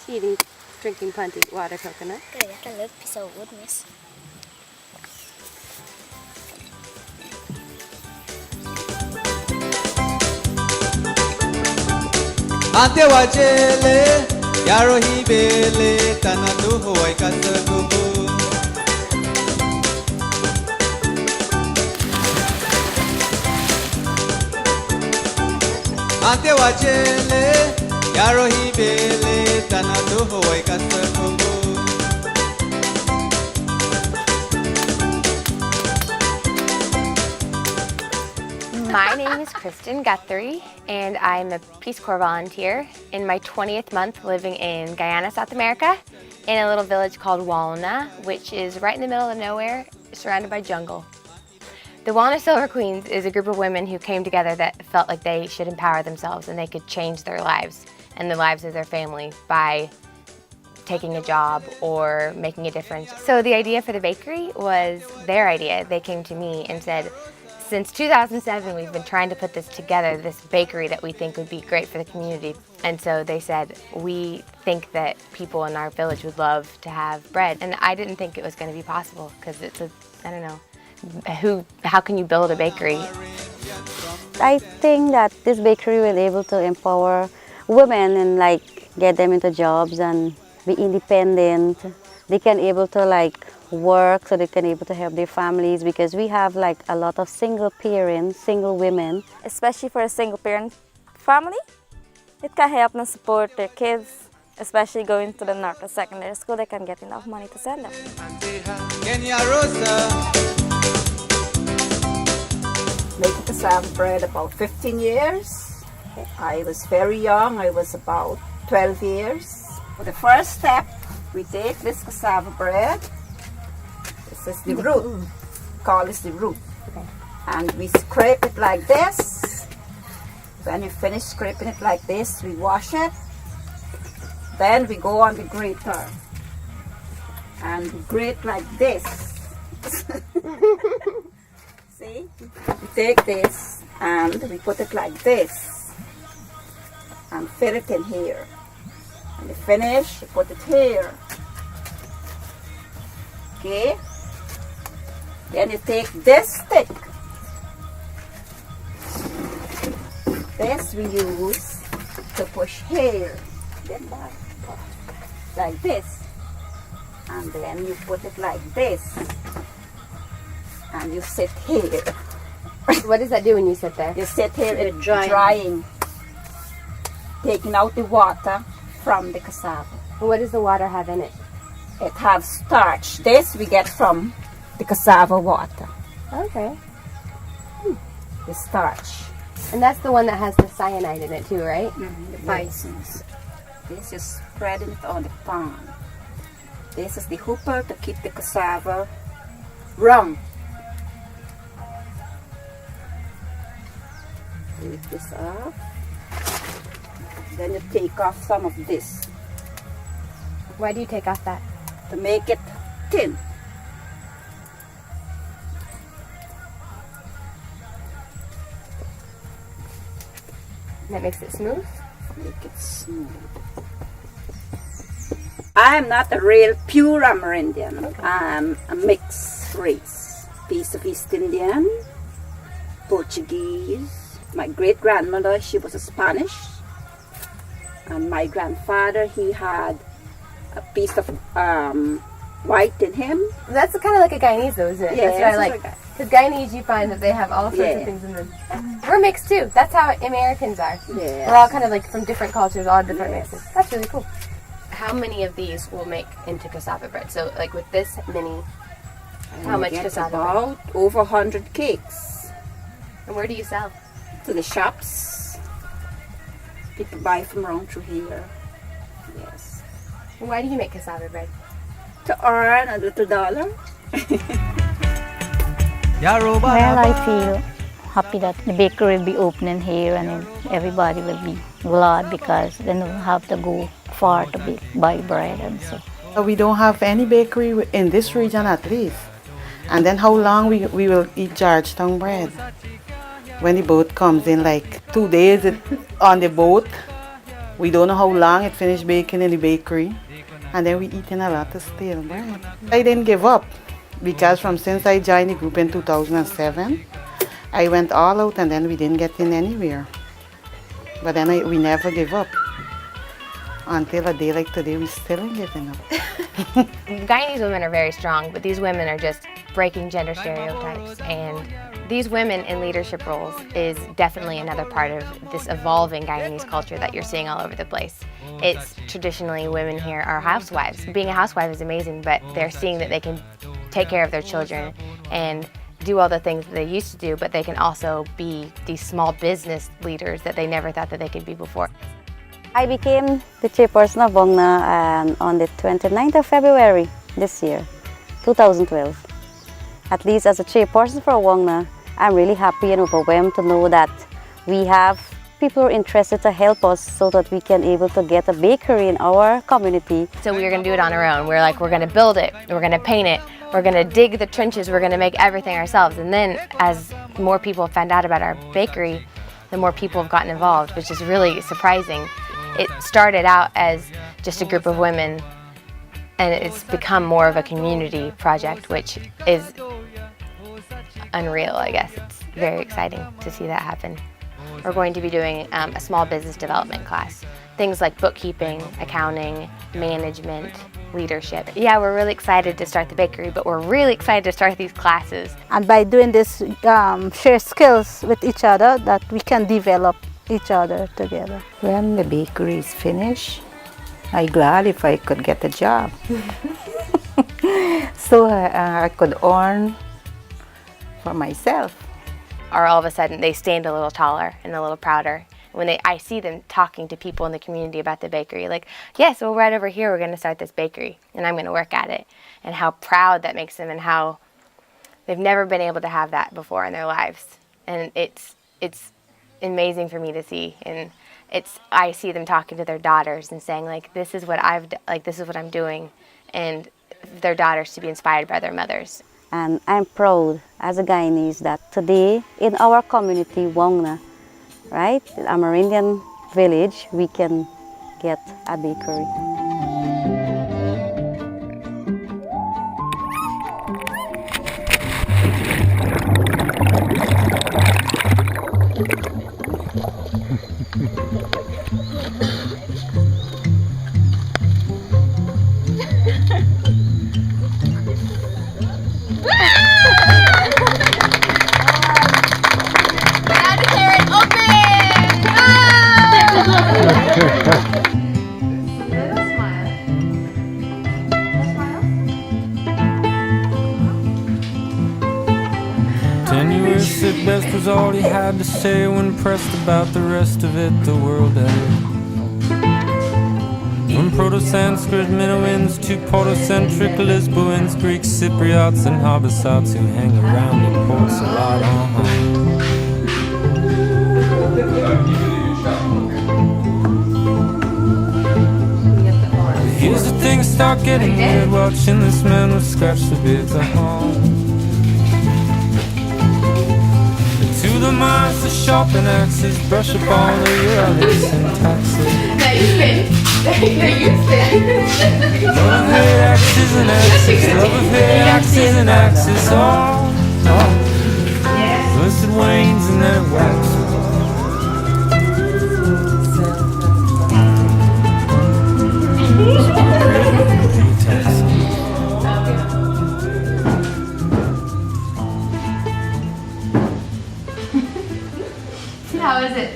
eating, drinking plenty water coconut. ก็อยากจะเลิกพิสูจน์มิส Ante wachele yaro hibele tanatu huwai kasakubu Ante wachele yaro hibele tanatu huwai kasakubu My name is Kristen Guthrie, and I'm a Peace Corps volunteer in my 20th month living in Guyana, South America, in a little village called Walna, which is right in the middle of nowhere, surrounded by jungle. The Walna Silver Queens is a group of women who came together that felt like they should empower themselves and they could change their lives and the lives of their family by taking a job or making a difference. So the idea for the bakery was their idea. They came to me and said, since 2007, we've been trying to put this together, this bakery that we think would be great for the community. And so they said, we think that people in our village would love to have bread. And I didn't think it was going to be possible because it's I don't know, how can you build a bakery? I think that this bakery will be able to empower women and get them into jobs and be independent. They can able to work so they can able to help their families because we have a lot of single parents, single women. Especially for a single parent family, it can help them support their kids, especially going to the North Secondary School. They can get enough money to send them. Making cassava bread about 15 years. I was very young, I was about 12 years. For the first step, we take this cassava bread. This is the root, call this the root. Okay. And we scrape it like this. When we finish scraping it like this, we wash it. Then we go on the grater and we grate like this. See? We take this and we put it like this and fill it in here. When you finish, you put it here. Okay? Then you take this stick. This we use to push here. Then like this. And then you put it like this. And you sit here. What does that do when you sit there? You sit here, it's drying. Taking out the water from the cassava. What does the water have in it? It has starch. This we get from the cassava water. Okay. The starch. And that's the one that has the cyanide in it too, right? The bisons. This is spreading it on the pan. This is the hooper to keep the cassava round. Take this off. Then you take off some of this Why do you take off that? to make it thin. That makes it smooth? Make it smooth. I'm not a real pure Amerindian. I'm a mixed race. Piece of East Indian, Portuguese. My great grandmother, she was a Spanish. And my grandfather, he had a piece of white in him. That's kind of like a Guyanese though, isn't it? Yeah, that's what I it's like. like Because Guyanese, you find that they have all sorts of Yeah. things in them. We're mixed too. That's how Americans are. Yeah. We're all kind of from different cultures, all different Yes. mixes. That's really cool. How many of these will make into cassava bread? So with this many, how And much we get cassava bread? about over 100 cakes And where do you sell? to the shops. People buy from around through here. Yes. And why do you make cassava bread? To earn a little dollar. Well, I feel happy that the bakery will be opening here and then everybody will be glad because they don't have to go far to buy bread and so. We don't have any bakery in this region at least. And then how long we will eat Georgetown bread? When the boat comes in, 2 days on the boat, We don't know how long it finished baking in the bakery. And then we eating a lot of stale bread. I didn't give up because since I joined the group in 2007, I went all out and then we didn't get in anywhere. But then we never give up. Until a day like today, we still ain't giving up. Guyanese women are very strong, but these women are just breaking gender stereotypes. And these women in leadership roles is definitely another part of this evolving Guyanese culture that you're seeing all over the place. It's traditionally women here are housewives. Being a housewife is amazing, but they're seeing that they can take care of their children and do all the things that they used to do, but they can also be these small business leaders that they never thought that they could be before. I became the chairperson of WONGNA on the 29th of February this year, 2012. At least as a chairperson for WONGNA, I'm really happy and overwhelmed to know that we have people who are interested to help us so that we can able to get a bakery in our community. So we were going to do it on our own. We're like, we're going to build it, we're going to paint it, we're going to dig the trenches, we're going to make everything ourselves. And then as more people found out about our bakery, the more people have gotten involved, which is really surprising. It started out as just a group of women, and it's become more of a community project, which is unreal, I guess. It's very exciting to see that happen. We're going to be doing a small business development class. Things like bookkeeping, accounting, management, leadership. Yeah, we're really excited to start the bakery, but we're really excited to start these classes. And by doing this, share skills with each other that we can develop each other together. When the bakery is finished, I'm glad if I could get a job. So I could earn for myself. Or all of a sudden they stand a little taller and a little prouder. When I see them talking to people in the community about the bakery, like, yes, well, right over here we're going to start this bakery and I'm going to work at it. And how proud that makes them and how they've never been able to have that before in their lives. And it's amazing for me to see, and I see them talking to their daughters and saying like, this is what this is what I'm doing, and their daughters to be inspired by their mothers. And I'm proud as a Guyanese that today in our community, WONGNA, right, in Amerindian village, we can get a bakery. Tenuous at best was all he had to say when pressed about the rest of it, the world ended. From Proto-Sanskrit Minoans to Proto-centric Lisboans, Greeks, Cypriots, and Habasats who hang around in Port Salat. Here's the thing, start getting weird, watching this man with scratch the beards at home. To the mines, the sharpen axes, brush up all of your other syntaxes. Love of hate, axes and axes, love of hate, axes and axes, First it wanes and then it waxes. How is it?